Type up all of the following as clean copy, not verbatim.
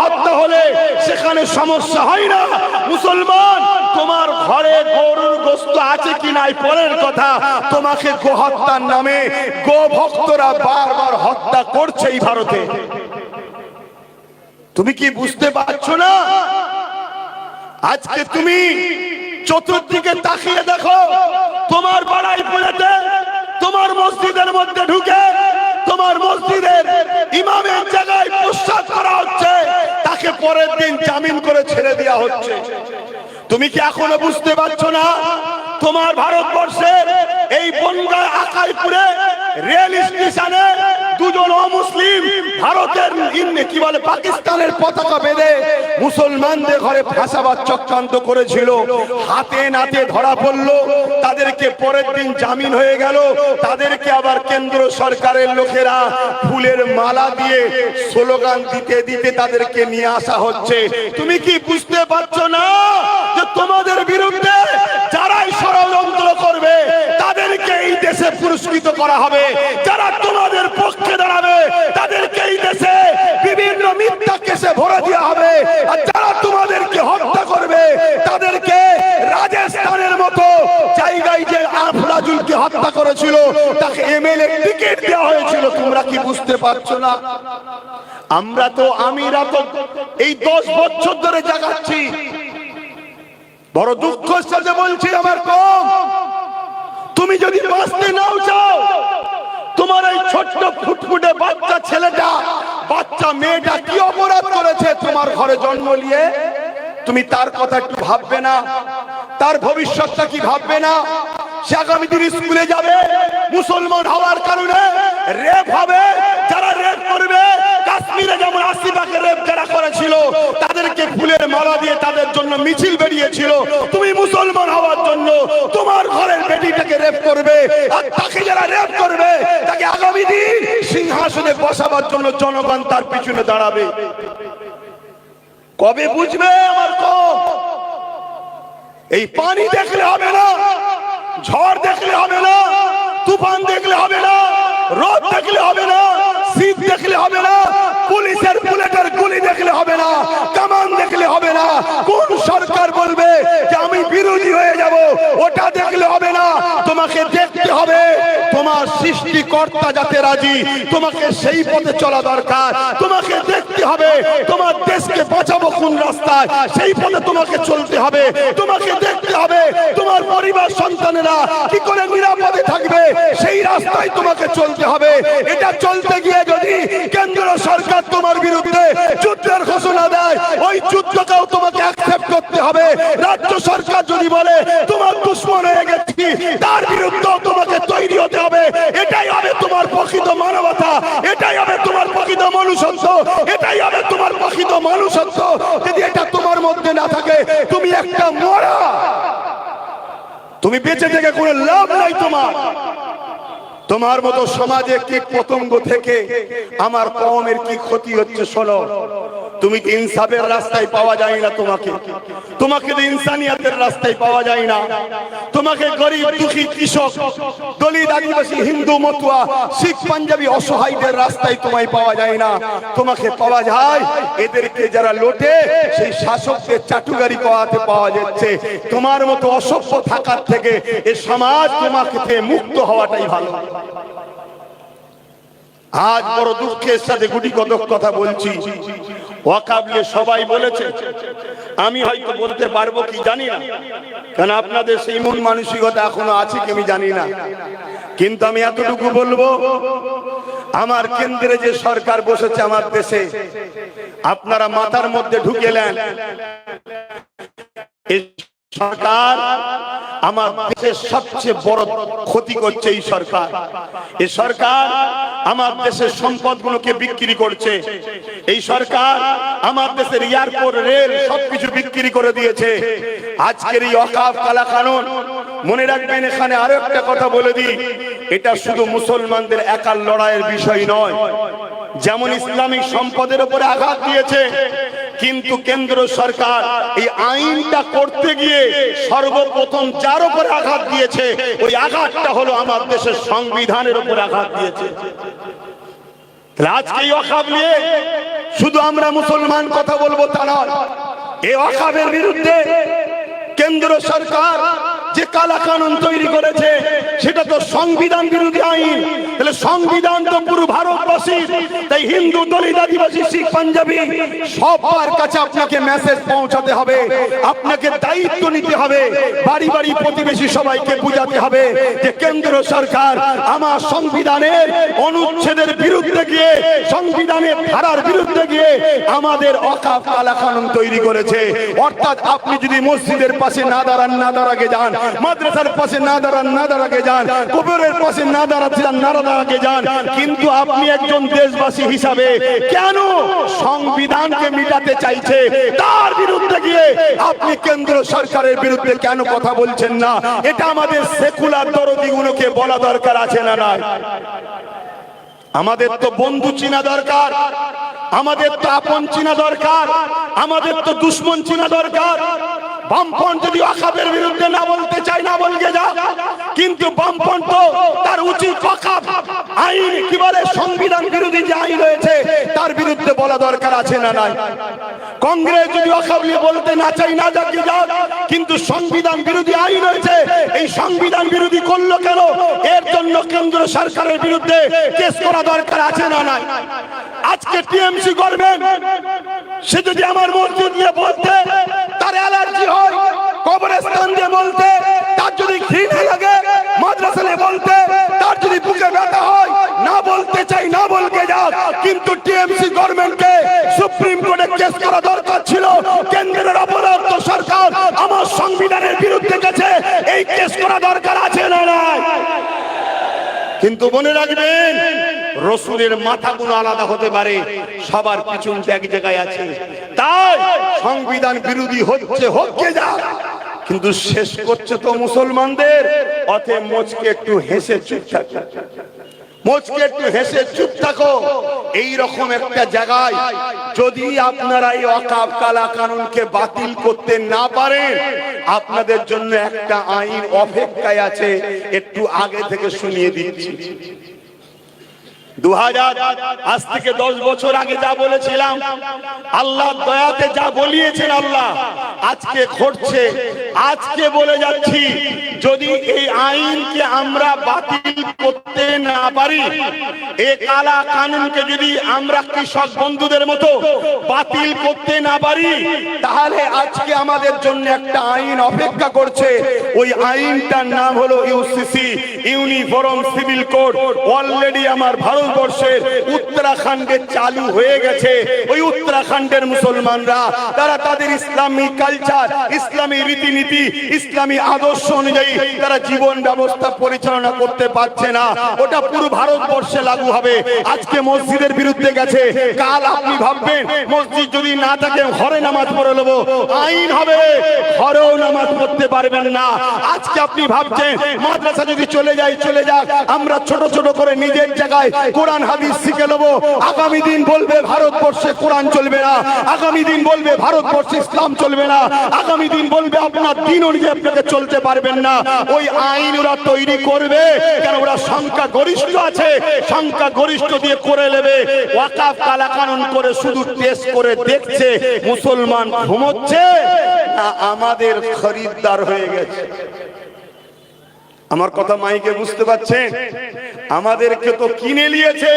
হত্যা হলে সেখানে সমস্যা হয় না। মুসলমান, তোমার ঘরে গরুর গোশত আছে কি নাই পরের কথা, তোমাকে গো হত্যার নামে গো ভক্তরা বারবার হত্যা করছে এই ভারতে। তুমি কি বুঝতে পারছো না? আজকে তুমি চতুর্দিকে তাকিয়ে দেখো, তোমার বাড়াই পুরাতে তোমার মসজিদের মধ্যে ঢুকে তোমার মসজিদের ইমামের জায়গায় প্রস্তাব করা হচ্ছে, তাকে পরের দিন জামিন করে ছেড়ে দেওয়া হচ্ছে। তুমি কি এখনো বুঝতে পারছো না? তোমার ভারতবর্ষের এই বনগাঁ আকাইপুরে রেল স্টেশনে দুজন অমুসলিম ভারতের কি বলে পাকিস্তানের পতাকা বেঁধে মুসলমানদের ঘরে ফাঁসাবার চক্রান্ত করেছিল, হাতে নাতে ধরা পড়লো, তাদেরকে পরের দিন জামিন হয়ে গেল। তাদেরকে আবার কেন্দ্র সরকারের লোকেরা ফুলের মালা দিয়ে স্লোগান দিতে দিতে তাদেরকে নিয়ে আসা হচ্ছে। তুমি কি বুঝতে পারছো না যে তোমাদের বিরুদ্ধে যারাই ষড়যন্ত্র করবে তাদেরকে এই দেশে পুরস্কৃত করা হবে, যারা তোমাদের পক্ষে দাঁড়াবে তাদেরকে এই দেশে বিভিন্ন মিথ্যা কেসে ভরে দেওয়া হবে, আর যারা তোমাদেরকে হত্যা করবে তাদেরকে রাজস্থানের মতো জায়গায় যে আফরাজুলকে হত্যা করেছিল তাকে এমএলএ টিকিট দেওয়া হয়েছিল। তোমরা কি বুঝতে পারছো না? আমরা তো আমিরা তো এই 10 বছর ধরে জাগাচ্ছি। বড় দুঃখের সাথে বলছি আমার কম, তুমি যদি বাঁচতে নাও চাও, তোমার এই ছোট্ট ফুটফুটে বাচ্চা ছেলেটা বাচ্চা মেয়েটা কি অপরাধ করেছে তোমার ঘরে জন্ম নিয়ে? তুমি তার কথা একটু ভাববে না? তার ভবিষ্যৎটা কি ভাববে না? সে আগামী দিন স্কুলে যাবে, মুসলমান হওয়ার কারণে রেপ হবে, যারা রেপ করবে কাশ্মীরে যেমন আসিফাকে রেপ যারা করেছিল তাদেরকে ফুলের মালা দিয়ে তাদের জন্য মিছিল বেরিয়েছিল। তুমি মুসলমান হওয়ার জন্য তোমার ঘরের বেটিটাকে রেপ করবে, আর তাকে যারা রেপ করবে তাকে আগামী দিন সিংহাসনে বসাবার জন্য জনগণ তার পিছনে দাঁড়াবে। কবে বুঝবে আমার কম? এই পানি দেখলে হবে না, ঝড় দেখলে হবে না, তুফান দেখলে হবে না, রোদ দেখলে হবে না, শীত দেখলে হবে না, পুলিশের বুলেটের গুলি দেখলে হবে না, কামান দেখলে হবে না, কোন সরকার বলবে যে আমি বিরোধী হয়ে যাব ওটা দেখলে হবে না। তোমাকে দেখতে হবে তোমার সৃষ্টিকর্তা যাতে রাজি, তোমাকে সেই পথে চলা দরকার। তোমাকে দেখতে হবে তোমার দেশকে বাঁচাবো কোন রাস্তায়, সেই পথে তোমাকে চলতে হবে। তোমাকে দেখতে হবে তোমার পরিবার সন্তানেরা কি করে নিরাপদে থাকবে, সেই রাস্তায় তোমাকে চলতে হবে। এটা চলতে গিয়ে যদি কেন্দ্র সরকার তোমার বিরুদ্ধে যুদ্ধের ঘোষণা দেয়, ওই যুদ্ধকেও তোমাকে অ্যাকসেপ্ট করতে হবে। রাজ্য সরকার যদি বলে তোমার দুশমন হয়ে গেছি, তার বিরুদ্ধেও তোমাকে তৈরি হতে হবে। এটাই হবে তোমার প্রকৃত মানবতা, এটাই হবে তোমার প্রকৃত মনুষ্যত্ব, এটাই হবে তোমার প্রকৃত মানুষত্ব। যদি এটা তোমার মধ্যে না থাকে তুমি একটা মরা, তুমি বেঁচে থেকে কোনো লাভ নাই। তোমার মতো সমাজে কীট পতঙ্গ থেকে আমার কওমের কি ক্ষতি হচ্ছে শোনো। তুমি তো ইনসাফের রাস্তায় পাওয়া যায় না, তোমাকে তো ইনসানিয়াতের রাস্তায় পাওয়া যায় না। তোমাকে গরিব দুঃখী কৃষক দলিত আদিবাসী হিন্দু মতুয়া শিখ পাঞ্জাবি অসহায়দের রাস্তায় তোমায় পাওয়া যায় না। তোমাকে পাওয়া যায় এদেরকে যারা লোটে সেই শাসকদের চাটুকারি পাওয়া যাচ্ছে। তোমার মতো অসভ্য থাকার থেকে এ সমাজ তোমাকে থেকে মুক্ত হওয়াটাই ভালো। আজ বড় দুঃখের সাথে গুটি কতক কথা বলছি, ওয়াকাবলে সবাই বলেছে, আমি হয়তো বলতে পারবো কি জানি না, কারণ আপনাদের সেই মন মানসিকতা এখনো আছে কি আমি জানি না। কিন্তু আমি এতটুকু বলবো, আমার কেন্দ্রে যে সরকার বসেছে আমার দেশে, আপনারা মাথার মধ্যে ঢুকেলেন এই সরকার আমার দেশের সবচেয়ে বড় ক্ষতি করছে। এই সরকার, এই সরকার আমার দেশের সম্পদগুলোকে বিক্রি করছে। এই সরকার আমার দেশের এয়ারপোর্ট, রেল সবকিছু বিক্রি করে দিয়েছে। আজকের এই ওয়াকফ কালা কানুন, মনে রাখবেন এখানে আরো একটা কথা বলে দিই, এটা শুধু মুসলমানদের একার লড়াইয়ের বিষয় নয়। যেমন ইসলামিক সম্পদের উপরে আঘাত দিয়েছে, কিন্তু কেন্দ্র সরকার এই আইনটা করতে গিয়ে সর্বপ্রথম যার উপরে আঘাত দিয়েছে ওই আঘাতটা হলো আমার দেশের সংবিধানের উপরে আঘাত দিয়েছে। আজকে এই ওয়াকাফ নিয়ে শুধু আমরা মুসলমান কথা বলবো তা নয়, এই ওয়াকাফের বিরুদ্ধে কেন্দ্র সরকার যে কালা কানুন তৈরি করেছে সেটা তো সংবিধান বিরোধী আইন। তাহলে সংবিধান তো পুরো ভারতবাসী, তাই হিন্দু, দলিত, আদিবাসী, শিখ, পাঞ্জাবি সবার কাছে আপনাকে মেসেজ পৌঁছাতে হবে, আপনাকে দায়িত্ব নিতে হবে, বাড়ি বাড়ি প্রতিবেশী সবাইকে বোঝাতে হবে যে কেন্দ্র সরকার আমার সংবিধানের অনুচ্ছেদের বিরুদ্ধে গিয়ে, সংবিধানের ধারার বিরুদ্ধে গিয়ে আমাদের ওয়াকাফ কালা কানুন তৈরি করেছে। অর্থাৎ আপনি যদি মসজিদের পাশে না দাঁড়ান, না দাঁড়াকে যান, মাদ্রাসার পাশে না দাঁড়ান, না দাঁড়াকে যান, কবরের পাশে না দাঁড়াতে যান, না দাঁড়াকে যান, কিন্তু আপনি একজন দেশবাসী হিসাবে কেন সংবিধানকে মিটাতে চাইছে তার বিরুদ্ধে গিয়ে আপনি কেন্দ্র সরকারের বিরুদ্ধে কেন কথা বলছেন না? এটা আমাদের সেকুলার দরদিগুলোকে বলা দরকার আছে না নাই? আমাদের তো বন্ধু চিনা দরকার, আমাদের তো আপন চিনা দরকার, আমাদের তো দুশ্মন চিনা দরকার। বামপন্থ যদি ওয়াকাফের বিরুদ্ধে না বলতে চায়, না বলকে যা, কিন্তু বামপন্থ তার উচিত ওয়াকাফ আইন কি বলে সংবিধান বিরোধী যে আইন রয়েছে তার বিরুদ্ধে বলা দরকার আছে না নাই? কংগ্রেস যদি ওয়াকাফ নিয়ে বলতে না চাই, না যাকে যা, কিন্তু সংবিধান বিরোধী আইন রয়েছে, এই সংবিধান বিরোধী করলো কেন? এর জন্য কেন্দ্র সরকারের বিরুদ্ধে কেস করা দরকার আছে না নাই? আজকে টিএমসি গভর্নমেন্ট সে যদি আমার মসজিদ নিয়ে বলতে তার অ্যালার্জি হয়, কবরস্থান দিয়ে বলতে তার যদি ঘৃণা লাগে, মাদ্রাসা নিয়ে বলতে তার যদি বুকে ব্যথা হয়, না বলতে চাই, না বলকে যাক, কিন্তু টিএমসি গভর্নমেন্টকে সুপ্রিম কোর্টে কেস করা দরকার ছিল। কেন্দ্রের অপরাধ সরকার আমার সংবিধানের বিরুদ্ধে গেছে, এই কেস করা দরকার আছে না নাই? কিন্তু মনে রাখবেন, রসুলের মাথাগুলো আলাদা হতে পারে, সবার পিছন এক জায়গায় আছে। তাই সংবিধান বিরোধী হচ্ছে, হচ্ছে যা, কিন্তু শেষ করছে তো মুসলমানদের। অতএব মোচকে একটু হেসে চুপ থাকো, মোচকে একটু হেসে চুপ থাকো। এইরকম একটা জায়গায় যদি আপনারা এই ওয়াকাফ কালা কানুনকে বাতিল করতে না পারেন, আপনাদের জন্য একটা আইন অপেক্ষায় আছে। একটু আগে থেকে শুনিয়ে দিচ্ছি। 2000 আজ থেকে 10 বছর আগে যা বলেছিলাম, আল্লাহ দয়াতে যা বলিয়েছেন আল্লাহ আজকে ঘটছে। আজকে বলে যাচ্ছি, যদি এই আইনকে আমরা বাতিল করতে না পারি, এই কালা কানুনকে যদি আমরা কৃষক বন্ধুদের মতো বাতিল করতে না পারি, তাহলে আজকে আমাদের জন্য একটা আইন অপেক্ষা করছে। ওই আইনটার নাম হলো UCC, uniform civil code. Already আমার ভারতবর্ষের উত্তরাখণ্ডে চালু হয়ে গেছে। ওই উত্তরাখণ্ডের মুসলমানরা তারা তাদের ইসলামী কালচার, ইসলামী রীতিনীতি, ইসলামী আদর্শ অনুযায়ী তারা জীবন ব্যবস্থা পরিচালনা করতে পারছে না। ওটা পুরো ভারতবর্ষে লাগু হবে। আজকে মসজিদের বিরুদ্ধে গেছে, কাল আপনি ভাববেন মসজিদ যদি না থাকে ঘরে নামাজ পড়ে নেব, আইন হবে ঘরেও নামাজ পড়তে পারবেন না। আজকে আপনি ভাবছেন মাদ্রাসা যদি চলে যায়, চলে যাক, আমরা ছোট ছোট করে নিজের জায়গায় কোরআন হাদিস শিখে নেব। আগামী দিন বলবে ভারতবর্ষে কোরআন চলবে না, আগামী দিন বলবে ভারতবর্ষে ইসলাম চলবে না, আগামী দিন বলবে আপনার দিন অনুযায়ী আপনাকে চলতে পারবেন না। ওই আইন ওরা তৈরি করবে, কারণ ওরা সংখ্যা গরিষ্ঠ আছে, সংখ্যা গরিষ্ঠ দিয়ে করে নেবে। ওয়াকাফ কালা কানুন করে শুধু টেস্ট করে দেখছে মুসলমান ঘুমোচ্ছে না আমাদের খরিদ্দার হয়ে গেছে। আমার কথা মাইকে বুঝতে পারছেন? আমাদেরকে তো কিনে নিয়েছে।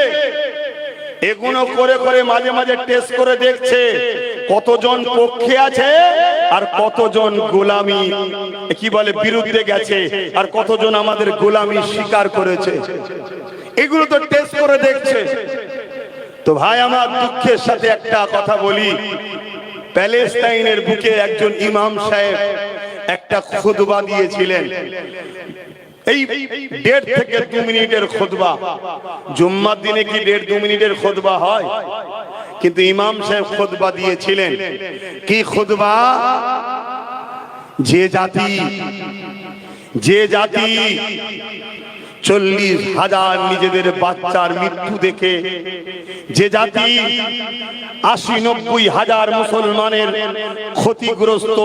এগুলো করে করে মাঝে মাঝে টেস্ট করে দেখছে কতজন পক্ষে আছে আর কতজন গোলামি কি বলে বিরুদ্ধে গেছে, আর কতজন আমাদের গোলামি স্বীকার করেছে। এগুলো তো টেস্ট করে দেখছে। তো ভাই আমার দুঃখের সাথে একটা কথা বলি, প্যালেস্টাইনের বুকে একজন ইমাম সাহেব একটা খুতবা দিয়েছিলেন। এই 1.5 থেকে 2 মিনিটের খুতবা। জুম্মার দিনে কি 1.5-2 মিনিটের খুতবা হয়? কিন্তু ইমাম সাহেব খুতবা দিয়েছিলেন। কি খুতবা? যে জাতি 40,000 নিজেদের বাচ্চার মৃত্যু দেখে যে জাতি 80-90 হাজার মুসলমানের ক্ষতিগ্রস্ত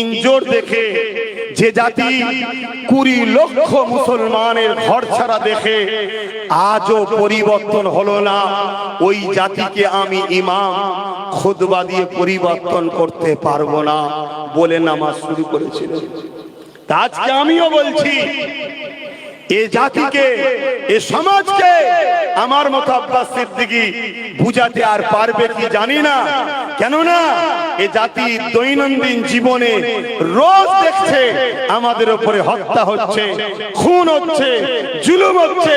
ইনজোর দেখে, যে জাতি 20 লক্ষ মুসলমানের ঘর ছাড়া দেখে আজও পরিবর্তন হলো না, ওই জাতিকে আমি ইমাম খুতবা দিয়ে পরিবর্তন করতে পারবো না বলে নামাজ শুরু করেছিল। আজকে আমিও বলছি, এ জাতিকে, এ সমাজকে আমার মতো আব্বাস সিদ্দিকী বুঝাতে আর পারবে কি জানি না। কেননা এ জাতি দৈনন্দিন জীবনে রোজ দেখছে আমাদের উপরে হত্যা হচ্ছে, খুন হচ্ছে, জুলুম হচ্ছে,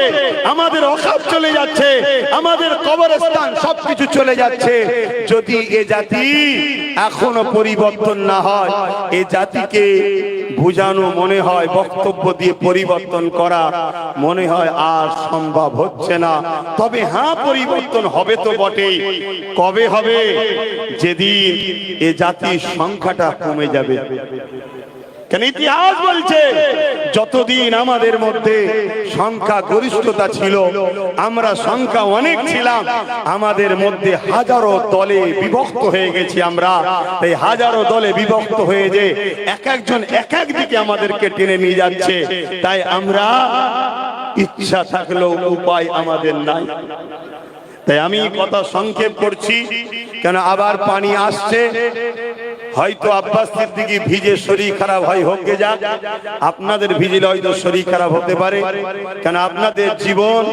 আমাদের ওয়াকফ চলে যাচ্ছে, আমাদের কবরস্থান সবকিছু চলে যাচ্ছে। যদি এ জাতি এখনো পরিবর্তন না হয়, এ জাতিকে বুঝানো মনে হয়, বক্তব্য দিয়ে পরিবর্তন করা মনে হয় আর সম্ভব হচ্ছে না। তবে হ্যাঁ, পরিবর্তন হবে তো বটেই। কবে হবে? যেদিন এ জাতির সংখ্যাটা কমে যাবে। কেন ইতিহাস বলছে যতদিন আমাদের মধ্যে সংখ্যা গরিষ্ঠতা ছিল, আমরা সংখ্যা অনেক ছিলাম, আমাদের মধ্যে হাজারো দলে বিভক্ত হয়ে গেছি আমরা। এই হাজারো দলে বিভক্ত হয়ে যে এক একজন এক এক দিকে আমাদেরকে টেনে নিয়ে যাচ্ছে। তাই আমরা ইচ্ছা থাকলেও উপায় আমাদের নাই। তাই আমি কথা সংক্ষেপ করছি, কেন আবার পানি আসছে। হয়তো আব্বাস সিদ্দিকী ভিজে শরীর খারাপ হয়, হোক গে যাক, আপনাদের ভিজলে হয়তো শরীর খারাপ হতে পারে। কেন আপনাদের জীবন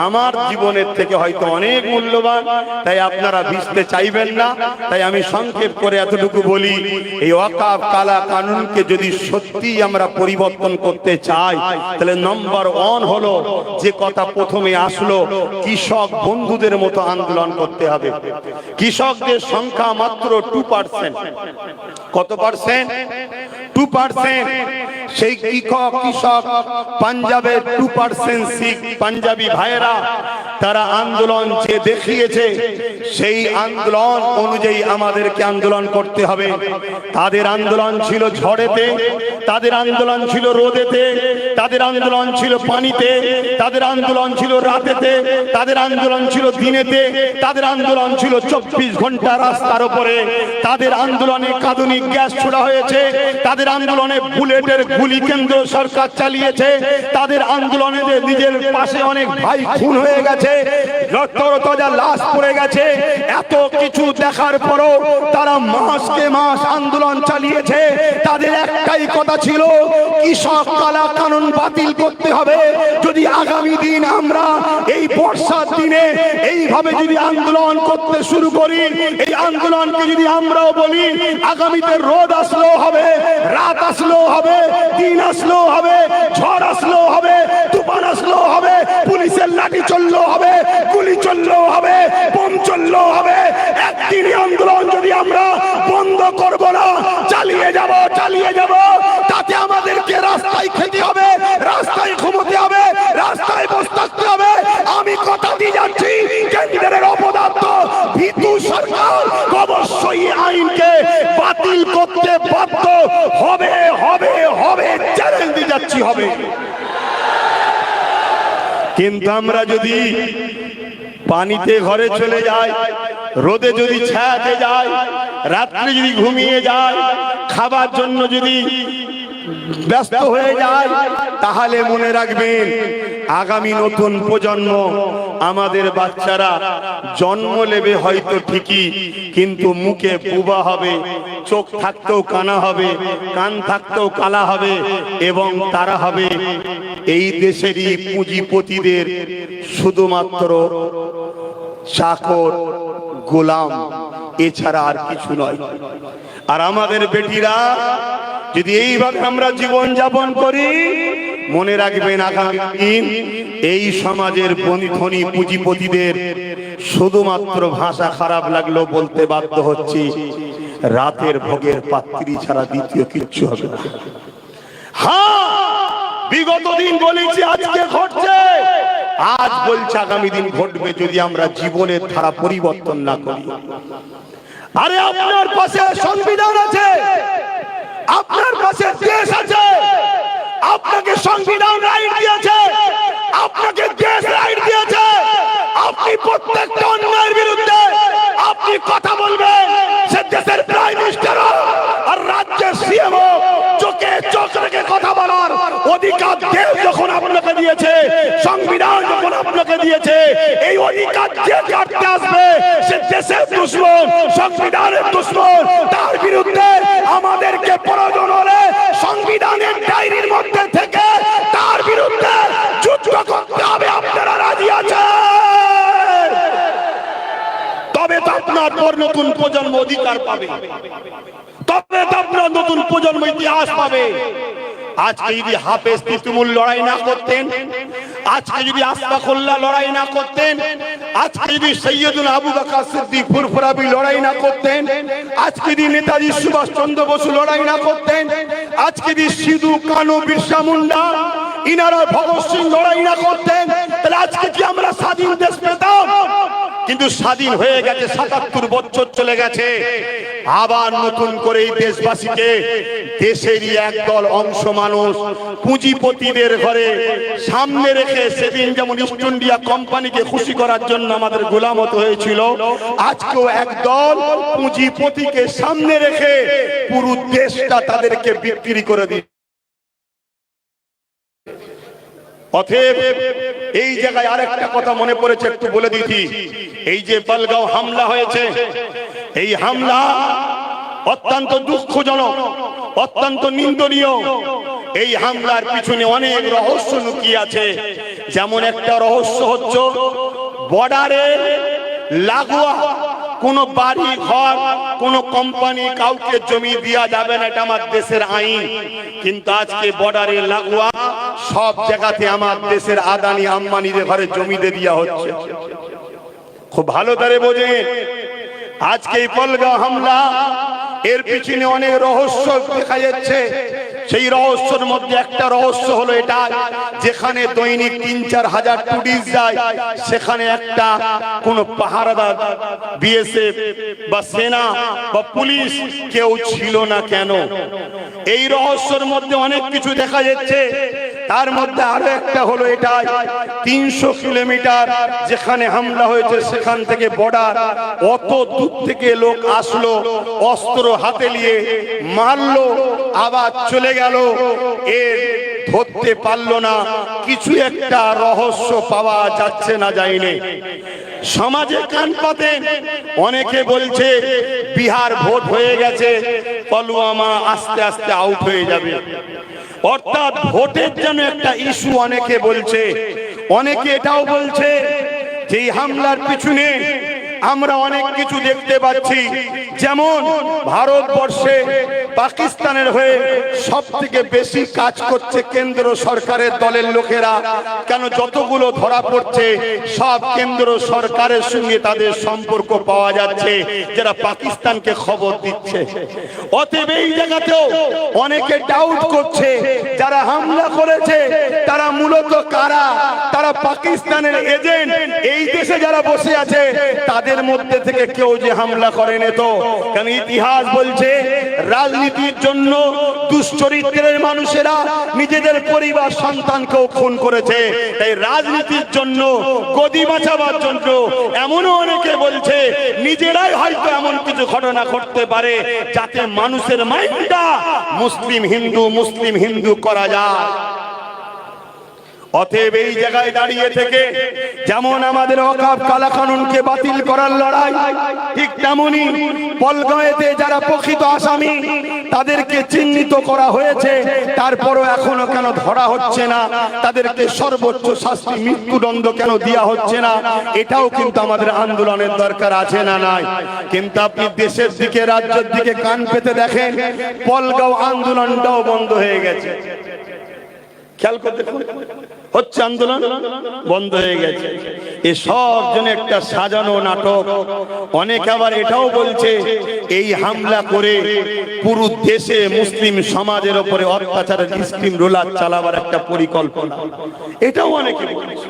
আমার জীবনের থেকে হয়তো অনেক মূল্যবান, তাই আপনারা ভিজতে চাইবেন না। তাই আমি সংক্ষেপ করে এতটুকু বলি, এই ওয়াকফ কালা কানুনকে যদি সত্যি আমরা পরিবর্তন করতে চাই, তাহলে নম্বর 1 হলো, যে কথা প্রথমে আসলো, কৃষক বন্ধুদের মতো আন্দোলন করতে হবে। কৃষকদের সংখ্যা মাত্র 2%। কত পার্সেন্ট? 2%। সেই কৃষক পাঞ্জাবের 2% শিখ পাঞ্জাবি ভাইয়েরা তারা আন্দোলন যে দেখিয়েছে, সেই আন্দোলন অনুযায়ী আমাদেরকে আন্দোলন করতে হবে। তাদের আন্দোলন ছিল ঝড়েতে, তাদের আন্দোলন ছিল রোদেতে, তাদের আন্দোলন ছিল পানিতে, তাদের আন্দোলন ছিল রাতেতে, তাদের আন্দোলন ছিল দিনেতে, তাদের আন্দোলন ছিল 24 ঘন্টা রাস্তার উপরে। তাদের আন্দোলনে কাঁদুনি গ্যাস ছোড়া হয়েছে, তাদের আন্দোলনে বুলেটের গুলি কেন্দ্র সরকার চালিয়েছে, তাদের আন্দোলনে নিজের পাশে অনেক ভাই খুন হয়ে গেছে, রক্তরতাজা লাশ পড়ে গেছে। এত কিছু দেখার পরও তারা মাসকে মাস আন্দোলন চালিয়েছে। তাদের একটাই কথা ছিল, কৃষক কালা কানুন বাতিল করতে হবে। যদি আগামী দিন আমরা এই বর্ষার দিনে এইভাবে যদি আন্দোলন করতে শুরু করি, এই আন্দোলনকে যদি আমরাও বলি, আগামীতে রোদ আসলেও হবে, রাত আসলেও হবে, দিন আসলেও হবে, ঝড় আসলেও হবে, তুফান আসলেও হবে, পুলিশের লাঠি চললেও হবে, গুলি চললেও হবে, বোম চললেও হবে, একদিনই আন্দোলন যদি আমরা বন্ধ করব না, চালিয়ে যাব চালিয়ে যাব, তাতে আমাদেরকে রাস্তায় খেতে হবে, রাস্তায় ঘুমোতে হবে, রাস্তায় বসে থাকতে হবে। আমি কথা দিয়ে যাচ্ছি, কেন্দ্রের অপদার্থ ভীতু সরকার অবশ্যই আইনকে বাতিল করতে বাধ্য হবে হবে হবে, চ্যালেঞ্জ দিয়ে যাচ্ছি, হবে। কিন্তু আমরা যদি পানিতে ঘরে চলে যাই, রোদে যদি ছায়াতে যাই, রাত্রে যদি ঘুমিয়ে যায়, খাবার জন্য যদি ব্যস্ত হয়ে যায়, তাহলে মনে রাখবেন আগামী নতুন প্রজন্ম, আমাদের বাচ্চারা জন্ম নেবে হয়তো ঠিকই, কিন্তু মুখে বুবা হবে, চোখ থাকতেও কানা হবে, কান থাকতেও কালা হবে, এবং তারা হবে এই দেশেরই পুঁজিপতিদের শুধুমাত্র চাকর, গোলাম, এছাড়া আর কিছু নয়। আর আমাদের বেটিরা যদি এইভাবে আমরা জীবন যাপন করি, মনে রাখবেন আগামী দিন এই সমাজের ধনী পুঁজিপতিদের শুধুমাত্র ভাষা খারাপ লাগলেও বলতে বাধ্য হচ্ছি, রাতের ভোগের পাত্রী ছাড়া দ্বিতীয় কিচ্ছু হবে না। হ্যাঁ, বিগত দিন বলেছি, আজকে ঘটছে, আজ বলছে আগামী দিন ঘটবে, যদি আমরা জীবনের ধারা পরিবর্তন না করি। আরে আপনার পাশে সংবিধান আছে, আপনার পাশে দেশ আছে, আপনাকে সংবিধান রাইট দিয়েছে, আপনাকে দেশ রাইট দিয়েছে। আপনি প্রত্যেকটা অন্যায়ের বিরুদ্ধে আপনি কথা বলবেন। সে দেশের প্রাইম মিনিস্টার আর রাজ্যের সিএম চোখে চোখ রেখে কথা বলার অধিকার দেশ যখন আপনাকে দিয়েছে, সংবিধান যখন আপনাকে দিয়েছে, এই অধিকার যে কাটতে আসবে সে দেশের দুশমন, সংবিধানের দুশমন। তার বিরুদ্ধে আমাদেরকে প্রয়োজন হলে সংবিধানের ডায়েরির মধ্যে থেকে তার বিরুদ্ধে যুদ্ধ করতে হবে। আপনারা রাজি আছেন? তবে তো আপনার পর নতুন প্রজন্ম অধিকার পাবে, তবে তো আপনার নতুন প্রজন্ম ইতিহাস পাবে। আজকে যদি হাফেজ তিতুমুল লড়াই না করতেন, আজকে যদি আশফাকুল্লাহ লড়াই না করতেন, আজকে যদি সৈয়দুল আবু বকর সিদ্দিক ফুরফুরাবি লড়াই না করতেন, আজকে যদি নেতাজি সুভাষ চন্দ্র বসু লড়াই না করতেন, আজকে যদি সিধু কানু বিরসা মুন্ডা ইনারা ভগৎ সিং লড়াই না করতেন, তাহলে আজকে কি আমরা স্বাধীন দেশ পেতাম? কিন্তু স্বাধীন হয়ে গেছে, ৭৭ বছর চলে গেছে। আবার নতুন করে এই দেশবাসীকে দেশেরই একদল অংশ মানুষ পুঁজিপতিদের ঘরে সামনে রেখে, সেদিন যেমন ইস্ট ইন্ডিয়া কোম্পানিকে খুশি করার জন্য আমাদের গোলাম হতে হয়েছিল, আজকেও একদল পুঁজিপতিকে সামনে রেখে পুরো দেশটা তাদেরকে বিক্রি করে দিচ্ছে। অতএব এই জায়গায় আরেকটা কথা মনে পড়েছে, একটু বলে দিচ্ছি। এই যে পালগাঁও হামলা হয়েছে, এই হামলা অত্যন্ত দুঃখজনক, অত্যন্ত নিন্দনীয়। এই হামলার পিছনে অনেক রহস্য লুকিয়ে আছে। যেমন একটা রহস্য হচ্ছে বর্ডারে লাগোয়া কোন বাড়ি ঘর, কোন কোম্পানি কাউকে জমি দেওয়া যাবে না, এটা আমার দেশের আইন। কিন্তু আজকে বর্ডারে লাগোয়া সব জায়গাতে আমার দেশের আদানি আম্বানিদের ঘরে জমি দিয়ে দেওয়া হচ্ছে। খুব ভালো করে বোঝেন, আজকে এই পালগাঁও হামলা এর পিছনে অনেক রহস্য দেখা যাচ্ছে। সেই রহস্যের মধ্যে একটা রহস্য হলো এটা, যেখানে দৈনিক ৩-৪ হাজার টুরিস্ট যায়, সেখানে একটা কোন পাহারাদার বিএসএফ বা সেনা বা পুলিশ কেউ ছিল না কেন? এই রহস্যের মধ্যে অনেক কিছু দেখা যাচ্ছে। তার মধ্যে আরো একটা হলো এটা, ৩০০ কিলোমিটার যেখানে হামলা হয়েছে সেখান থেকে বর্ডার, অত দূর থেকে লোক আসলো, অস্ত্র হাতে নিয়ে মারলো, আবার চলে গেল, এর ধরতে পারলো না। কিছু একটা রহস্য পাওয়া যাচ্ছে না, যায়নি। সমাজে কান পাতেন, অনেকে বলছে বিহার ভোট হয়ে গেছে, পুলওয়ামা আস্তে আস্তে আউট হয়ে যাবে। অর্থাৎ ভোটের জন্য একটা ইস্যু অনেকে বলছে। অনেকে এটাও বলছে যে এই হামলার পিছনে আমরা অনেক কিছু দেখতে পাচ্ছি। যেমন ভারতবর্ষে পাকিস্তানের হয়ে সব থেকে বেশি কাজ করছে কেন্দ্র সরকারের দলের লোকেরা। কেন? যতগুলো ধরা পড়ছে সব কেন্দ্র সরকারের সঙ্গে তাদের সম্পর্ক পাওয়া যাচ্ছে, যারা পাকিস্তানকে খবর দিচ্ছে। অতএব এই জায়গাতেও অনেকে ডাউট করছে যারা হামলা করেছে তারা মূলত কারা? তারা পাকিস্তানের এজেন্ট। এই দেশে যারা বসে আছে তাদের মধ্যে থেকে কেউ যে হামলা করেনি তো। কারণ ইতিহাস বলছে রাজনীতির জন্য দুশ্চরিত্রের মানুষেরা নিজেদের পরিবার সন্তানকেও খুন করেছে। তাই রাজনীতির জন্য, গদি বাঁচাবার জন্য এমনও অনেকে বলছে নিজেরাই হয়তো এমন কিছু ঘটনা ঘটতে পারে যাতে মানুষের মাইন্ডটা মুসলিম হিন্দু করা যায়। অতএব এই জায়গায় দাঁড়িয়ে থেকে যেমন আমাদের ওয়াকফ কালা কানুনকে বাতিল করার লড়াই, ঠিক তেমনি পলগাঁওতে যারা প্রকৃত আসামি তাদেরকে চিহ্নিত করা হয়েছে, তারপরও এখনো কেন ধরা হচ্ছে না? তাদেরকে সর্বোচ্চ শাস্তি মৃত্যুদণ্ড কেন দেওয়া হচ্ছে না? এটাও কিন্তু আমাদের আন্দোলনের দরকার আছে না নাই? কিন্তু আপনি দেশের দিকে, রাজ্যের দিকে কান পেতে দেখেন, পলগাঁও আন্দোলনটাও বন্ধ হয়ে গেছে। খেয়াল করতে হচ্ছে, আন্দোলন বন্ধ হয়ে গেছে। এসব জন্য একটা সাজানো নাটক। অনেকে আবার এটাও বলছে এই হামলা করে পুরো দেশে মুসলিম সমাজের উপরে অত্যাচারের স্টিম রোলার চালাবার একটা পরিকল্পনা, এটাও অনেকে বলছে।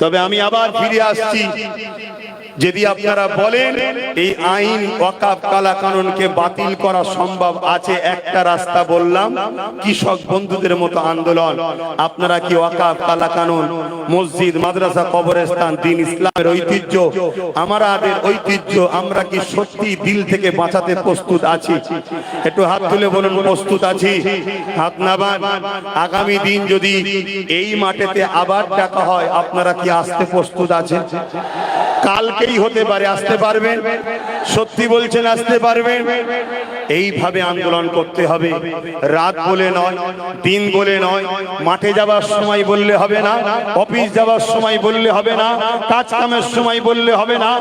তবে আমি আবার ফিরে আসছি, যদি আপনারা বলেন এই আইন ওয়াকফ কালা কানুনকে বাতিল করা সম্ভব আছে, একটা রাস্তা বললাম, কৃষক বন্ধুদের মতো আন্দোলন। আপনারা কি ওয়াকফ কালা কানুন, মসজিদ, মাদ্রাসা, কবরস্থান, দ্বীন ইসলামের ঐতিহ্য, আমাদের ঐতিহ্য, আমরা কি সত্যি দিল থেকে বাঁচাতে প্রস্তুত আছি? একটু হাত তুলে বলুন প্রস্তুত আছি। হাত নামান। আগামী দিন যদি এই মাঠেতে আবার ডাকা হয়, আপনারা কি আসতে প্রস্তুত আছেন? কালকেই হতে পারে, আসতে পারবেন? সত্যি বলছেন আসতে পারবেন? এইভাবে আন্দোলন করতে হবে, রাত বলে নয়, দিন বলে নয়। মাঠে যাবার সময় বললে হবে না, অফিস যাবার সময় বললে হবে না, কাজ কামের সময় বললে হবে না।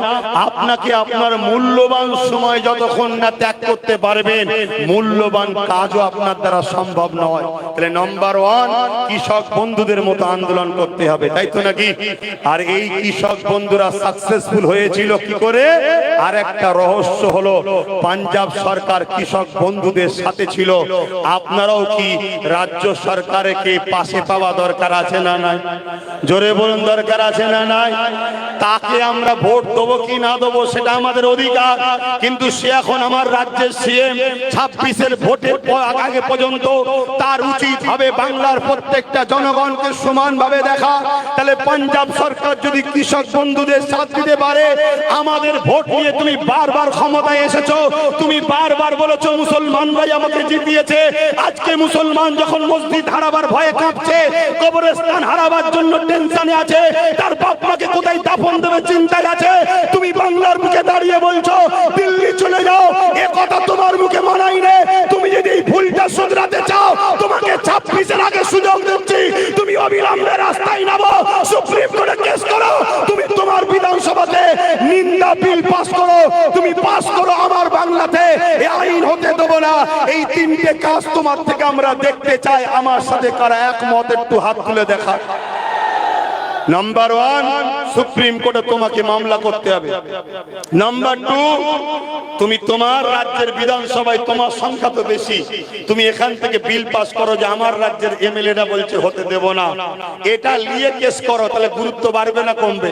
আপনাকে আপনার মূল্যবান সময় যতক্ষণ না ত্যাগ করতে পারবেন, মূল্যবান কাজও আপনার দ্বারা সম্ভব নয়। তাহলে নম্বর ওয়ান, কৃষক বন্ধুদের মতো আন্দোলন করতে হবে, তাই তো নাকি? আর এই কৃষক বন্ধুরা সাকসেসফুল হয়েছিল কি করে? আর একটা রহস্য হলো, পাঞ্জাব সরকার কৃষক বন্ধুদের সাথে ছিল। আপনারাও কি রাজ্য সরকারকে পাশে পাওয়া দরকার আছে না নাই? জোরে বলুন, দরকার আছে না নাই? তাকে আমরা ভোট দেবো কি না দেবো সেটা আমাদের অধিকার, কিন্তু সে এখন আমার রাজ্যের সিএম। 26-এর ভোটের আগে পর্যন্ত তার উচিত হবে বাংলার প্রত্যেকটা জনগণকে সমানভাবে দেখা। তাহলে পাঞ্জাব সরকার যদি কৃষক বন্ধুদের সাথ দিতে পারে, আমাদের ভোট নিয়ে তুমি বারবার ক্ষমতায় এসেছো, তুমি বারবার বলেছো মুসলমানরাই আমাকে জিতিয়েছে। আজকে মুসলমান যখন মসজিদ হারাবার ভয়ে কাঁপছে, কবরস্থান হারাবার জন্য টেনশনে আছে, তার বাপ মাকে কোথায় দাফন দেবে চিন্তায় আছে, তুমি বাংলার মুখে দাঁড়িয়ে বলছো দিল্লি চলে যাও। এ কথা তোমার মুখে মানাই নে। তুমি যদি এই ভুলটা শুধরাতে চাও, তোমাকে 26-এর আগে সুযোগ দিচ্ছি, তুমি অবিলম্বে রাস্তায় নামো, সুপ্রিম কোর্টে কেস করো, তুমি তোমার বিধানসভাতে নিন্দা বিল পাস করো, তুমি পাস করো। আমার বাংলাতে এই আইন হতে দেবো না। এই তিনটে কাজ তোমার থেকে আমরা দেখতে চাই। আমার সাথে কারা একমত একটু হাত তুলে দেখা। নাম্বার ওয়ান, সুপ্রিম কোর্টে তোমাকে মামলা করতে হবে। নাম্বার টু, তুমি তোমার রাজ্যের বিধানসভায়, তোমার সংখ্যা তো বেশি, তুমি এখান থেকে বিল পাস করো যে আমার রাজ্যের এমএলএরা বলছে হতে দেব না, এটা নিয়ে কেস করো, তাহলে গুরুত্ব বাড়বে না কমবে?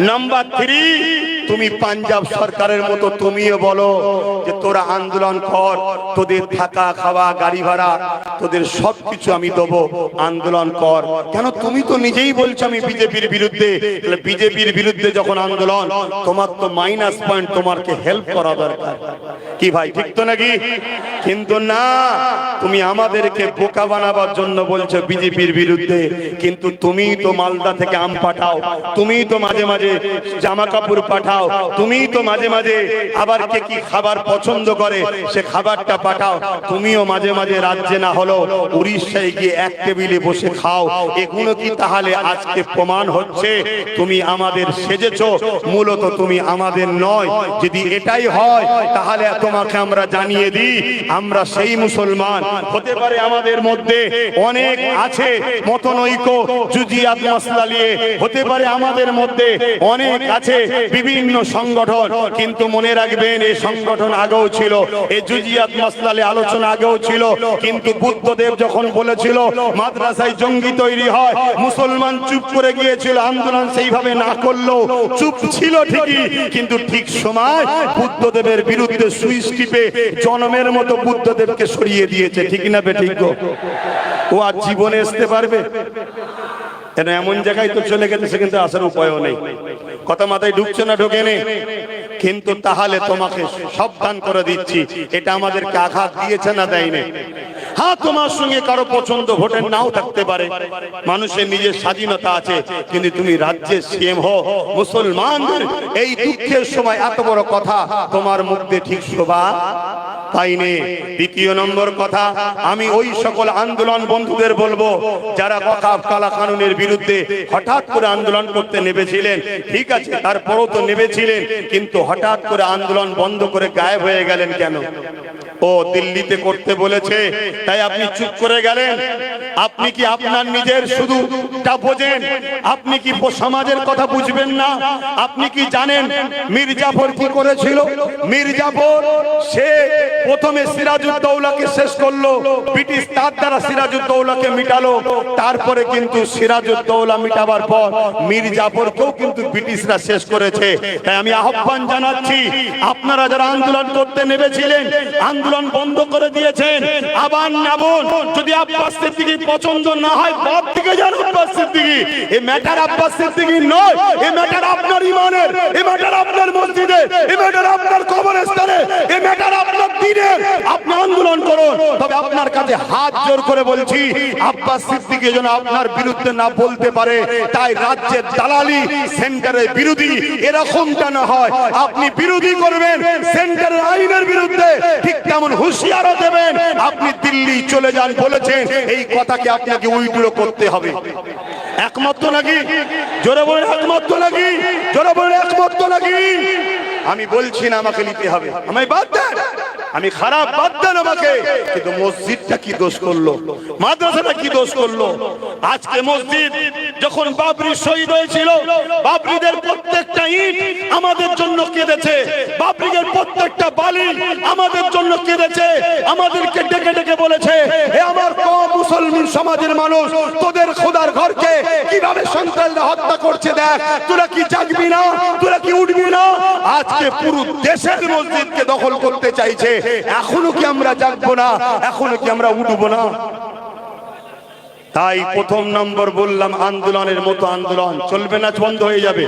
নাম্বার থ্রি, তুমি পাঞ্জাব সরকারের মতো তুমিও বলো যে তোরা আন্দোলন কর, তোদের থাকা খাওয়া গাড়ি ভাড়া তোদের সবকিছু আমি দেবো, আন্দোলন কর। কেন? তুমি তো নিজেই বলছো আমি বিজেপির বিরুদ্ধে। তাহলে বিজেপির বিরুদ্ধে যখন আন্দোলন, তোমার তো মাইনাস পয়েন্ট, তোমাকে হেল্প করা দরকার। কি ভাই, ঠিক তো নাকি? কিন্তু না, তুমি আমাদেরকে বোকা বানাবার জন্য বলছো বিজেপির বিরুদ্ধে, কিন্তু তুমি তো মালদা থেকে আম পাঠাও, তুমি তো মাঝে মাঝে জামা কাপড় পাঠাও, তুমি তো মাঝে মাঝে আবার কে কি খাবার পছন্দ করে সে খাবারটা পাঠাও, তুমিও মাঝে মাঝে রাজ্যে না হলো উড়িষ্যায় গিয়ে এক টেবিলে বসে খাও। এগুলো কি তাহলে আজকে প্রমাণ হচ্ছে তুমি আমাদের সেজেছো? মূলত তুমি আমাদের নয়। যদি এটাই হয় তাহলে তোমাকে আমরা জানিয়ে দিই, আমরা সেই মুসলমান। হতে পারে আমাদের মধ্যে অনেক আছে মতনৈক্য, জুজিয়াত মাসলা নিয়ে, হতে পারে আমাদের মধ্যে অনেক আছে বিভিন্ন সংগঠন, কিন্তু মনে রাখবেন এই সংগঠন আগেও ছিল, এই জুজিয়াত মাসলা নিয়ে আলোচনা আগেও ছিল। কিন্তু বুদ্ধদেব যখন বলেছিল মাদ্রাসায় জঙ্গি তৈরি হয়, মুসলমান চুপ করে গিয়েছিল, আন্দোলন সেইভাবে না করলেও চুপ ছিল ঠিকই, কিন্তু ঠিক সময় বুদ্ধদেবের বিরুদ্ধে সুইচ টিপে জনমের মতো বুদ্ধদেবকে সরিয়ে দিয়েছে। ঠিক না বে ঠিক? ও আজ জীবনে আসতে পারবে? এমন জায়গায় তো চলে গেছে সেখানে আসার উপায়ও নেই। কথা মাথায় ঢুকছে না? ঢোকে নেই। কিন্তু তাহলে তোমাকে সাবধান করে দিচ্ছি, এটা আমাদেরকে আঘাত দিয়েছে না দেয়নি? হ্যাঁ, তোমার সঙ্গে কারো পছন্দ ভোটের নাও থাকতে পারে, মানুষের নিজের স্বাধীনতা আছে, কিন্তু তুমি রাজ্যের সিএম হো, মুসলমানদের এই দুঃখের সময় এত বড় কথা তোমার মুখ দিয়ে ঠিক শোভা পাইনি। দ্বিতীয় নম্বর কথা, আমি ওই সকল আন্দোলন বন্ধুদের বলবো যারা ওয়াকফ কালা কানুনের বিরুদ্ধে হঠাৎ করে আন্দোলন করতে নেমেছিলেন, ঠিক আছে তারপরও তো নেমেছিলেন, কিন্তু হঠাৎ করে আন্দোলন বন্ধ করে গায়েব হয়ে গেলেন কেন? ও দিল্লিতে করতে বলেছে তাই আপনি চুপ করে গেলেন? আপনি কি আপনার নিজের শুধুটা বোঝেন? আপনি কি সমাজের কথা বুঝবেন না? আপনি কি জানেন মির্জাফর কি করেছিল? মির্জাফর সে প্রথমে সিরাজউদ্দৌলাকে শেষ করলো, ব্রিটিশ তার দ্বারা সিরাজউদ্দৌলাকে মিটালো। তারপরে কিন্তু সিরাজউদ্দৌলা মিটাবার পর মীর জাফরকেও কিন্তু ব্রিটিশরা শেষ করেছে। তাই আমি আহ্বান জানাচ্ছি, আপনারা যারা আন্দোলন করতে নেমেছিলেন, আন্দোলন বন্ধ করে দিয়েছেন, আবার নামুন। যদি আব্বাস সিদ্দিকী পছন্দ না হয়, বাদ দিকে যান আব্বাস সিদ্দিকী। এই ম্যাটার আব্বাস সিদ্দিকী নয়, এই ম্যাটার আপনার ইমানের, এই ম্যাটার আপনার মসজিদের, এই ম্যাটার আপনার কবরস্থানে, এই ম্যাটার আপনার দ্বীনের। আপনি আন্দোলন করুন, তবে আপনার কাছে হাত জোর করে বলছি, আব্বাস সিদ্দিকী যেন আপনার বিরুদ্ধে না বলতে পারে। তাই রাজ্যের দালালি, সেন্টারের বিরোধী, এরকমটা না হয়। আপনি বিরোধী করবেন সেন্টারের আইনের বিরুদ্ধে, ঠিক তেমন হুঁশিয়ারও দেবেন। আপনি দিল্লি চলে যান বলেছেন, এই কথাকে আপনাকে উইথড্র করতে হবে। একমত নাকি? জোরে বলে একমত নাকি? জোরে বলে একমত নাকি? আমি বলছি না আমাকে নিতে হবে, আমায় বাদ দেন, আমি খারাপ, বাদ দেন আমাকে। কিন্তু মসজিদটা কি দোষ করলো? মাদ্রাসাটা কি দোষ করলো? আজকে মসজিদ যখন বাবরি শহীদ হয়েছিল, বাবরিদের প্রত্যেকটা ইট আমাদের জন্য কেঁদেছে, বাবরিদের প্রত্যেকটা বালি আমাদের জন্য কেঁদেছে, আমাদেরকে ডেকে ডেকে বলেছে, হে আমার কওম মুসলমান সমাজের মানুষ, তোদের খোদার ঘরকে কিভাবে সন্তানরা হত্যা করছে দেখ, তোরা কি জাগবি না? তোরা কি উঠবি না? আজকে পুরো দেশের মসজিদকে দখল করতে চাইছে। এখনো কি আমরা জাগবো না? এখনো কি আমরা উঠবো না? তাই প্রথম নম্বর বললাম, আন্দোলনের মতো আন্দোলন চলবে না, বন্ধ হয়ে যাবে।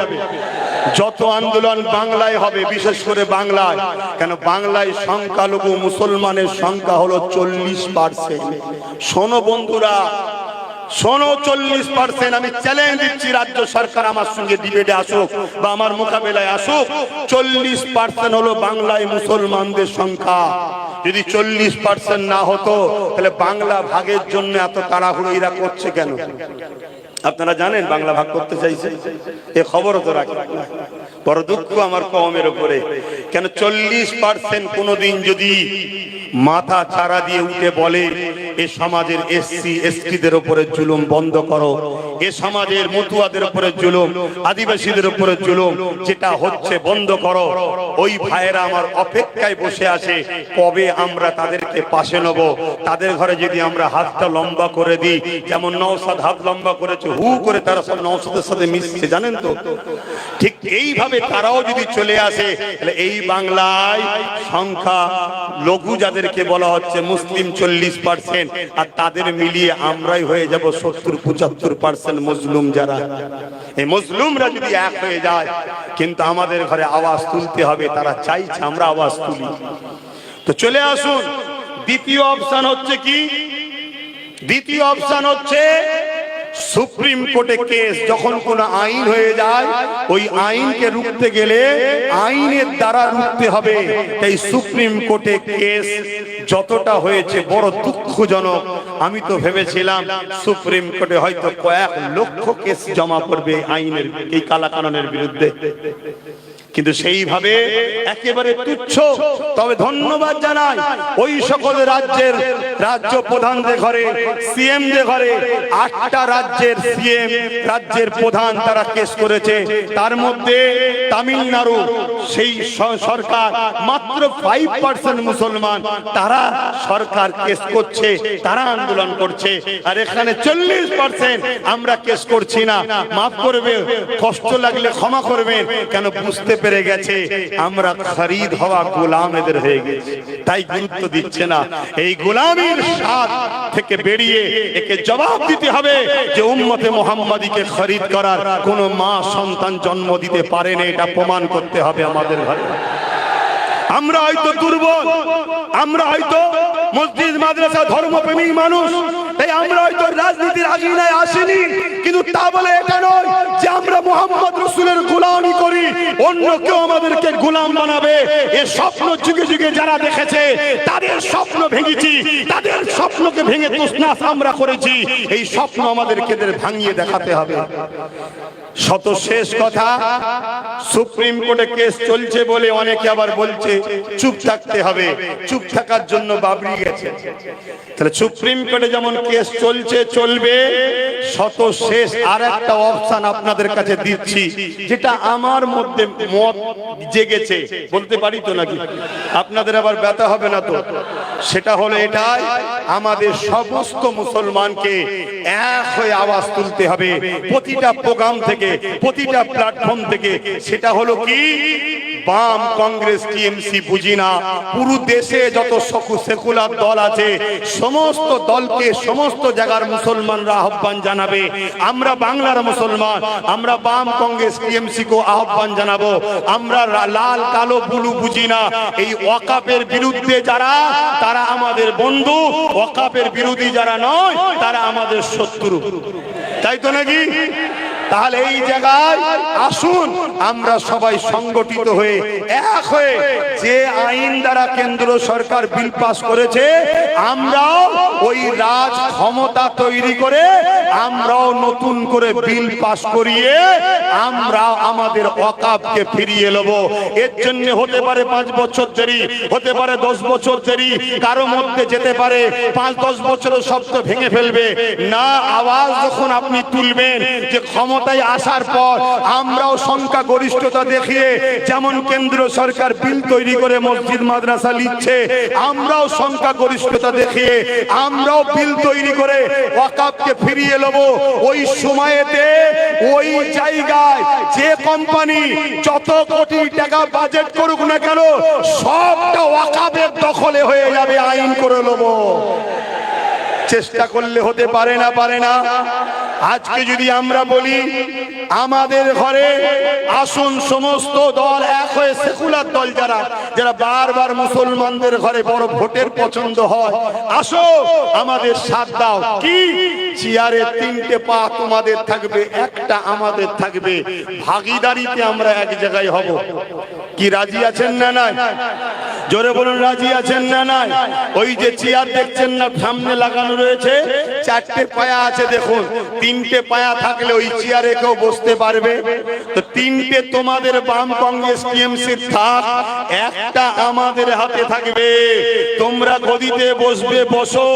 যত আন্দোলন বাংলায় হবে, বিশেষ করে বাংলায়, কেন বাংলায় সংখ্যালঘু মুসলমানের সংখ্যা হলো 40%। শোনো বন্ধুরা, শোনো, 40%। আমি চ্যালেঞ্জ দিচ্ছি, রাজ্য সরকার আমার সঙ্গে ডিবেটে আসুক বা আমার মোকাবেলায় আসুক। 40% হলো বাংলায় মুসলমানদের সংখ্যা। যদি 40% না হতো, তাহলে বাংলা ভাগের জন্য এত তাড়াহুড়ো এরা করছে কেন? আপনারা জানেন বাংলা ভাগ করতে চাইছে, এ খবরও তো রাখেন। বড় দুঃখ আমার কওমের উপরে। কেন 40% কোনদিন যদি মাথা চারা দিয়ে উঠে বলে, এ সমাজের এসসি এসটিদের উপরে জুলুম বন্ধ করো, এ সমাজের মতুয়াদের উপরে জুলুম, আদিবাসীদের উপরে জুলুম যেটা হচ্ছে বন্ধ করো, ওই ভাইয়েরা আমার অপেক্ষায় বসে আছে কবে আমরা তাদেরকে পাশে নেব। তাদের ঘরে যদি আমরা হাতটা লম্বা করে দিই, যেমন নওশাদ হাত লম্বা করেছে, হু করে তারা সব নওশাদের সাথে মিশছে, জানেন তো? ঠিক এইভাবে তারাও যদি চলে আসে, তাহলে এই বাংলায় সংখ্যা লঘু যাদেরকে বলা হচ্ছে মুসলিম 40%, আর তাদের মিলিয়ে আমরাই হয়ে যাব 70-75% মজলুম। যারা এই মজলুমরা যদি এক হয়ে যায়, কিন্তু আমাদের ঘরে আওয়াজ তুলতে হবে, তারা চাইছে আমরা আওয়াজ তুলি। তো চলে আসুন, দ্বিতীয় অপশন হচ্ছে কি? দ্বিতীয় অপশন হচ্ছে সুপ্রিম কোর্টে কেস। যখন কোন আইন হয়ে যায়, ওই আইনকে রুখতে গেলে আইনের দ্বারা রুখতে হবে। তাই সুপ্রিম কোর্টে কেস যতটা হয়েছে বড় দুঃখজনক। আমি তো ভেবেছিলাম সুপ্রিম কোর্টে হয়তো কয়েক লক্ষ কেস জমা পড়বে আইনের, এই কালাকানুনের বিরুদ্ধে, কিন্তু সেইভাবে একেবারে তুচ্ছ। তবে ধন্যবাদ জানাই ওই সকল রাজ্যের রাজ্য প্রধানদের ঘরে, সিএমদের ঘরে, 8টা রাজ্যের সিএম, রাজ্যের প্রধান তারা কেস করেছে। তার মধ্যে তামিলনাড়ু সেই সরকার মাত্র 5% মুসলমান, তারা সরকার কেস করছে, তারা আন্দোলন করছে। আর এখানে 40% আমরা কেস করছি না। মাফ করবে, কষ্ট লাগলে ক্ষমা করবেন, কেন বুঝতে পেরে গেছে আমরা খরিদ হওয়া গোলাম এদের হয়ে গেছে, তাই গুরুত্ব দিচ্ছে না। এই গোলামির স্বাদ থেকে বেরিয়ে একে জবাব দিতে হবে যে উম্মতে মুহাম্মাদীকে খরিদ করার কোন মা সন্তান জন্ম দিতে পারে না, এটা প্রমাণ করতে হবে আমাদের ঘরে। আমরা হয়তো দুর্বল, আমরা হয়তো মসজিদ মাদ্রাসা ধর্মপ্রেমী মানুষ, তাই আমরা হয়তো রাজনীতির আগিনায় আসিনি, কিন্তু তা বলে এটা নয় যে আমরা মুহাম্মদ রাসূলের গোলামি করি, অন্য কেউ আমাদেরকে গোলাম বানাবে। এ স্বপ্ন যুগে যুগে যারা দেখেছে, তাদের স্বপ্ন ভেঙেছি, তাদের স্বপ্নকে ভেঙে তছনছ আমরা করেছি। এই স্বপ্ন আমাদেরকে ভাঙিয়ে দেখাতে হবে। শত শেষ কথা, সুপ্রিম কোর্টে কেস চলছে বলে অনেকে আবার বলছে চুপ থাকতে হবে, চুপ থাকার জন্য বাবরি গেছে। তাহলে সুপ্রিম কোর্টে যেমন কেস চলছে চলবে, শত শেষ আর একটা অপশন আপনাদের কাছে দিচ্ছি, যেটা আমার মধ্যে মত জেগেছে, বলতে পারি তো নাকি? আপনাদের আবার ব্যথা হবে না তো? সেটা হলো এটাই, আমাদের সমস্ত মুসলমানকে এক হয়ে আওয়াজ তুলতে হবে প্রতিটা প্রোগ্রাম থেকে, প্রতিটা প্ল্যাটফর্ম থেকে। সেটা হলো কি, বাম, কংগ্রেস, টিএমসি বুঝি না, পুরো দেশে যত সেকুলার দল আছে সমস্ত দলকে সমস্ত জায়গার মুসলমানরা আহ্বান জানাবে। আমরা বাংলার মুসলমান, আমরা বাম, কংগ্রেস, টিএমসি কো আহ্বান জানাবো, আমরা লাল কালো বুলু বুঝি না। এই ওয়াকাফের বিরুদ্ধে যারা, তারা আমাদের বন্ধু, ওয়াকাফের বিরোধী যারা নয় তারা আমাদের শত্রু, তাই তো নাকি? তাহলে এই জায়গায় আসুন আমরা সবাই সংগঠিত হয়ে এক হয়ে, যে আইন দ্বারা কেন্দ্র সরকার বিল পাস করেছে, আমরাও ওই রাজ ক্ষমতা তৈরি করে আমরাও নতুন করে বিল পাস করিয়ে আমরা আমাদের ওয়াকাফকে ফিরিয়ে নেব। এর জন্য হতে পারে 5 বছর দেরি, হতে পারে 10 বছর দেরি, কারো মধ্যে যেতে পারে 5-10 বছরের শব্দ ভেঙে ফেলবে না। আওয়াজ যখন আপনি তুলবেন যে ক্ষমতায় আসার পর আমরাও সংখ্যা গরিষ্ঠতা দেখিয়ে, যেমন কেন্দ্র সরকার বিল তৈরি করে মসজিদ মাদ্রাসা লিখছে, আমরাও সংখ্যা গরিষ্ঠতা দেখিয়ে আমরাও বিল তৈরি করে ওয়াকাফকে ফিরিয়ে নেব। ওই সময়েতে ওই জায়গায় যে কোম্পানি যত কোটি টাকা বাজেট করুক না কেন, সবটা ওয়াকাফের দখলে হয়ে যাবে, আইন করে নেব। চেষ্টা করলে হতে পারে না, পারে না? আজকে যদি আমরা বলি আমাদের ঘরে আসুন সমস্ত দল এক হয়ে, সেকুলার দল যারা যারা বারবার মুসলমানদের ঘরে বড় ভোটের পছন্দ হয়, আসো আমাদের সাথ দাও। কি চেয়ারে 3টে পা তোমাদের থাকবে, একটা আমাদের থাকবে, ভাগিদারিতে আমরা এক জায়গায় হব। কি রাজি আছেন না নাই? জোরে বলুন, রাজি আছেন না নাই? ওই যে চেয়ার দেখছেন না সামনে লাগানো রয়েছে, 4টে পায়া আছে, দেখুন 3টে পায়া থাকলে ওই চেয়ারে কেউ বসতে পারবে? তো 3টে তোমাদের বাম, কংগ্রেস, টিএমসি থাক, একটা আমাদের হাতে থাকবে। তোমরা গদিতে বসবে, বসো,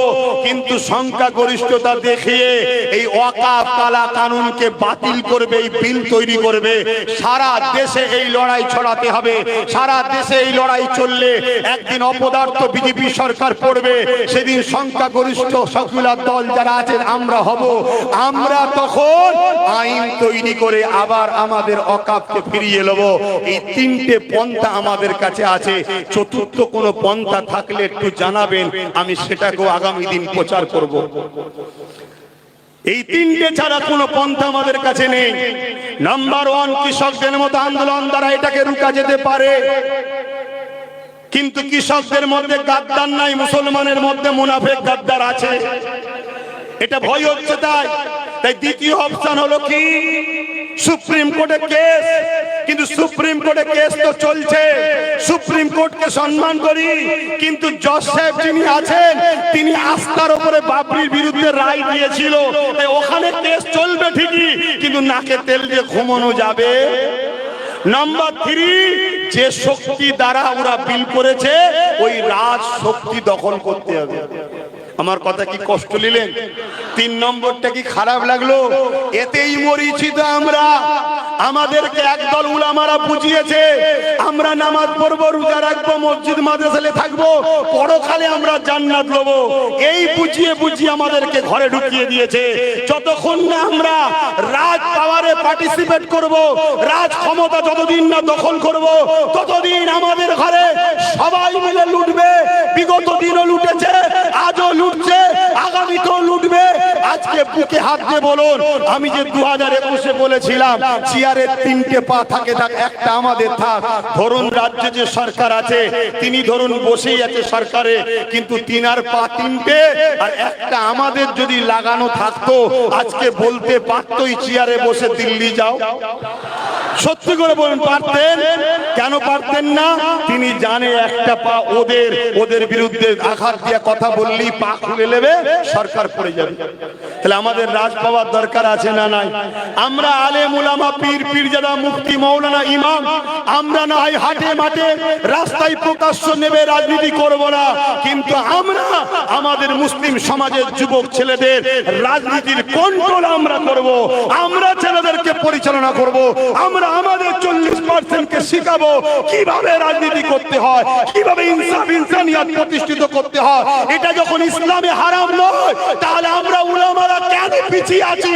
কিন্তু সংখ্যা গরিষ্ঠতা দেখিয়ে এই ওয়াকাফ কালা কানুনকে বাতিল করবে, এই বিল তৈরি করবে। সারা দেশে এই লড়াই ছড়াতে হবে। সারা দেশে এই লড়াই চললে একদিন অপদার্থ বিজেপি সরকার পড়বে, সেদিন সংখ্যা গরিষ্ঠ সেকুলার দল যারা আছেন আমরা হব। আমরা তখন আইন তৈরি করে আবার আমাদের ওয়াকাফকে ফিরিয়ে নেব। এই 3টে পন্থা আমাদের কাছে আছে। চতুর্থ কোনো পন্থা থাকলে একটু জানাবেন, আমি সেটাকেও আগামী দিন প্রচার করব। এই 3টে ছাড়া কোনো পন্থা আমাদের কাছে নেই। নাম্বার 1, কৃষকদের মতো আন্দোলন দ্বারা এটাকে রুখা যেতে পারে, কিন্তু কৃষকদের মধ্যে গাদ্দার নাই, মুসলমানের মধ্যে মুনাফেক গাদ্দার আছে, এটা ভয় হচ্ছে। তাই দ্বিতীয় অপশন হলো কি, সুপ্রিম কোর্টে কেস। কিন্তু সুপ্রিম কোর্টে কেস তো চলছে, সুপ্রিম কোর্টকে সম্মান করি, কিন্তু জজ সাহেব যিনি আছেন তিনি আস্থার উপরে বাবরির বিরুদ্ধে রায় দিয়েছিল, তাই ওখানে কেস চলবে ঠিকই, কিন্তু নাকে তেল দিয়ে ঘুমানো যাবে। নাম্বার 3, যে শক্তি দ্বারা ওরা বিল করেছে ওই রাজ শক্তি দখল করতে হবে। আমার কথা কি কষ্ট নিলেন? 3 নম্বরটা কি খারাপ লাগলো? এতেই মরিছি তো আমরা। আমাদেরকে একদল উলামারা বুঝিয়েছে আমরা নামাজ পড়বো, রোজা রাখবো, মসজিদ মাদ্রাসায় থাকবো, পরকালে আমরা জান্নাত লবো। এই বুঝিয়ে বুঝিয়ে আমাদেরকে ঘরে ঢুকিয়ে দিয়েছে। যতক্ষণ না আমরা রাজ পাওয়ারে পার্টিসিপেট করব, রাজ ক্ষমতা যতদিন না দখল করব, ততদিন আমাদের ঘরে সবাই মিলে লুটবে। বিগত দিনও লুটেছে, আজও লুটছে, আগামীতেও লুটবে। আজকে বুকে হাত দিয়ে বলুন, আমি যে 2021-এ বলেছিলাম চেয়ারে 3টে পা থাকে, থাক একটা আমাদের থাক। ধরুন রাজ্যে যে সরকার আছে তিনি ধরুন বসেই আছে সরকারে, কিন্তু তিনার পা 3টে আর একটা আমাদের যদি লাগানো থাকতো, আজকে বলতে পারতোই চেয়ারে বসে দিল্লি যাও। সত্যি করে বলুন পারতেন? কেন পারতেন না? তিনি জানে একটা পা ওদের বিরুদ্ধে আঘাত দিয়ে কথা বললেই পা খুলে নেবে, সরকার পড়ে যাবে। তাহলে আমাদের রাজ পাওয়ার দরকার আছে না নাই? আমরা আলেম উলামা পীর পীরজাদা মুফতি মাওলানা ইমাম আমরা না হয় হাটে মাঠে রাস্তায় প্রকাশ্য নেবে রাজনীতি করব না, কিন্তু আমরা আমাদের মুসলিম সমাজের যুবক ছেলেদের রাজনীতির কন্ট্রোল আমরা করব, আমরা ছেলেদেরকে পরিচালনা করব, আমরা আমাদের 40% কে শিখাবো কিভাবে রাজনীতি করতে হয়, কিভাবে ইনসাফ ইনসানিয়াত প্রতিষ্ঠিত করতে হয়। এটা যখন ইসলামে হারাম নয়, তাহলে আমরা উলামারা কেন পিছিয়ে আছি?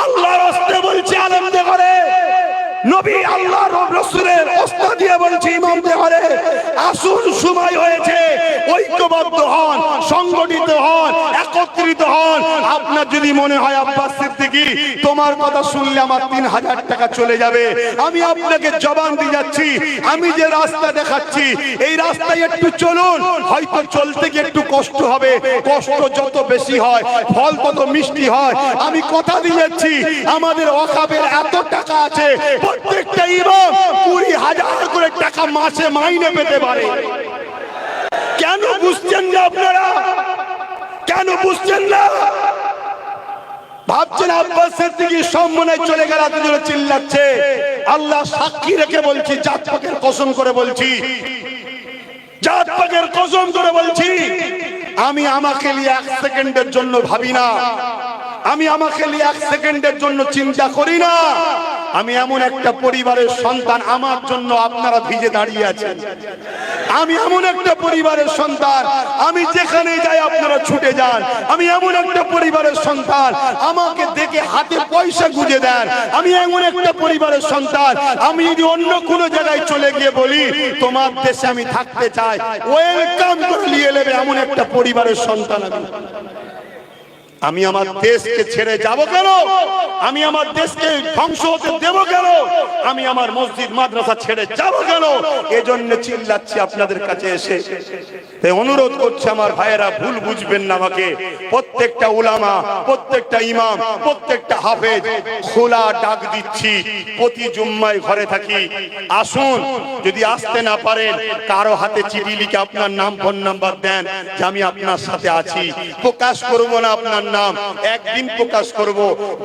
আল্লাহর রাস্তে বলছি আলেমদের ঘরে, নবী আল্লাহর রাসূলের ওস্তাদ দিয়ে বলছি ইমামদের ঘরে, আসুন সময় হয়েছে, ঐক্যবদ্ধ হন, সংগঠিত হন, একত্রিত হন। আপনার যদি মনে হয় আব্বাস সিদ্দিকী তোমার কথা শুনলে আমার 3000 টাকা চলে যাবে, আমি আপনাকে জবান দিয়ে যাচ্ছি, আমি যে রাস্তা দেখাচ্ছি এই রাস্তায় একটু চলুন, হয়তো চলতে গিয়ে একটু কষ্ট হবে, কষ্ট যত বেশি হয় ফল তত মিষ্টি হয়। আমি কথা দিয়ে যাচ্ছি আমাদের ওয়াকাফের এত টাকা আছে, প্রত্যেকটা ইমাম 20,000 করে টাকা মাসে মাইনে পেতে পারে। কেন বুঝছেন না আপনারা? কেন বুঝছেন না? ভাবছেন আব্বাস সিদ্দিকী সম্মানে চলে গেল, এত জোরে চিল্লাচ্ছে। আল্লাহ সাক্ষী রেখে বলছি, জাত পাকের কসম করে বলছি, জাত পাকের কসম করে বলছি, আমি আমাকে নিয়ে 1 সেকেন্ডের জন্য ভাবি না, আমি আমাকে নিয়ে 1 সেকেন্ডের জন্য চিন্তা করি না। আমি এমন একটা পরিবারের সন্তান, আমার জন্য আপনারা ভিজে দাঁড়িয়ে আছেন। আমি এমন একটা পরিবারের সন্তান, আমি যেখানে যাই আপনারা ছুটে যান। আমি এমন একটা পরিবারের সন্তান, আমাকে দেখে হাতে পয়সা গুঁজে দেন। আমি এমন একটা পরিবারের সন্তান, আমি যদি অন্য কোনো জায়গায় চলে গিয়ে বলি তোমার দেশে আমি থাকতে চাই, ওয়েলকাম করে নিয়ে নেবে, এমন একটা পরিবারের সন্তান আমি। আমি আমার দেশকে ছেড়ে যাব কেন? আমি আমার দেশকে ধ্বংস হতে দেব কেন? আমি আমার মসজিদ মাদ্রাসা ছেড়ে যাব কেন? এজন্য চিল্লাচ্ছি আপনাদের কাছে এসে। তাই অনুরোধ করছি আমার ভাইয়েরা, ভুল বুঝবেন না আমাকে। প্রত্যেকটা উলামা, প্রত্যেকটা ইমাম, প্রত্যেকটা হাফেজ খোলা ডাক দিচ্ছি, প্রতি জুম্মায় ঘরে থাকি, আসুন। যদি আসতে না পারেন, কারো হাতে চিঠি লিখে আপনার নাম ফোন নাম্বার দেন যে আমি আপনার সাথে আছি। প্রকাশ করব না আপনার নাম, একদিন প্রকাশ করব,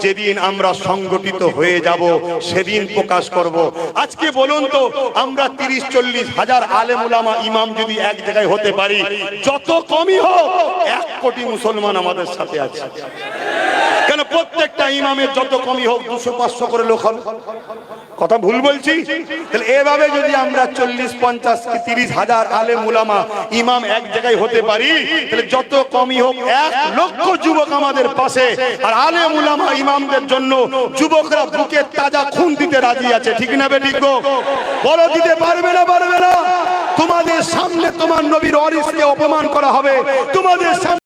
যেদিন আমরা সংগঠিত হয়ে যাব সেদিন প্রকাশ করব। আজকে বলুন তো, আমরা 30-40 হাজার আলেম উলামা ইমাম যদি এক জায়গায় হতে পারি, যত কমই হোক 1 কোটি মুসলমান আমাদের সাথে আছে। কেন প্রত্যেকটা ইমামের যত কমই হোক 200-500 করে লোক হবে? কথা ভুল বলছি? তাহলে এভাবে যদি আমরা 40-50 কি 30 হাজার আলেম উলামা ইমাম এক জায়গায় হতে পারি, তাহলে যত কমই হোক 1 লক্ষ যুবক আমাদের পাশে। আর আলেম উলামা ইমামদের জন্য যুবকরা বুকে তাজা খুন দিতে রাজি আছে, ঠিক না বেঠিক গো? বলো, দিতে পারবে না? পারবে না? তোমাদের সামনে তোমার নবীর ওয়ারিসকে অপমান করা হবে, তোমাদের সামনে